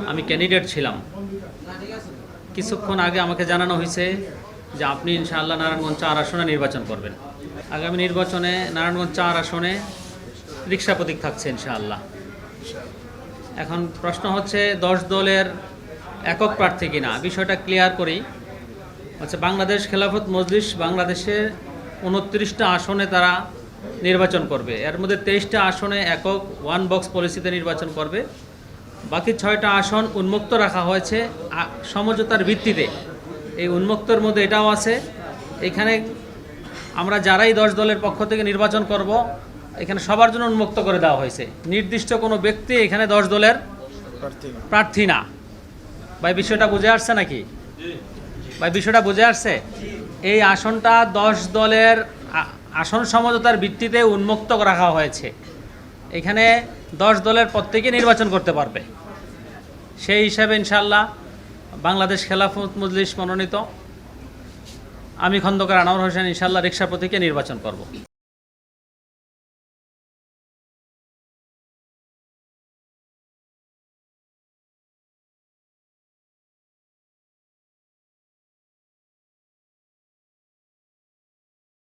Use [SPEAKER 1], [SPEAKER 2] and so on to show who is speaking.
[SPEAKER 1] আমি ক্যান্ডিডেট ছিলাম। কিছুক্ষণ আগে আমাকে জানানো হয়েছে যে আপনি ইনশাআল্লাহ নারায়ণগঞ্জ 4 আসনে নির্বাচন করবেন। আগামী নির্বাচনে নারায়ণগঞ্জ 4 আসনে রিকশা প্রতীক থাকছে ইনশাআল্লাহ। এখন প্রশ্ন হচ্ছে 10 দলের একক প্রার্থী কিনা, বিষয়টা ক্লিয়ার করি। আচ্ছা, বাংলাদেশ খেলাফত মজলিস বাংলাদেশের 29টা আসনে তারা নির্বাচন করবে। এর মধ্যে 23টা আসনে একক ওয়ান বক্স পলিসিতে নির্বাচন করবে। বাকি 6টা আসন উন্মুক্ত রাখা হয়েছে সমঝোতার ভিত্তিতে। এই উন্মুক্তর মধ্যে এটাও আছে, এখানে আমরা যারাই 10 দলের পক্ষ থেকে নির্বাচন করব এখানে সবার জন্য উন্মুক্ত করে দেওয়া হয়েছে। নির্দিষ্ট কোনো ব্যক্তি এখানে 10 দলের প্রার্থী না। ভাই বিষয়টা বুঝে আসছে নাকি? ভাই বিষয়টা বুঝে আসছে? এই আসনটা 10 দলের আসন সমঝোতার ভিত্তিতে উন্মুক্ত রাখা হয়েছে। এখানে 10 দলের প্রত্যেকে নির্বাচন করতে পারবে। সেই হিসাবে ইনশাআল্লাহ বাংলাদেশ খেলাফত মজলিস মনোনীত আমি খন্দকার আনোয়ার হোসেন ইনশাআল্লাহ রিকশা প্রতীকে নির্বাচন করব।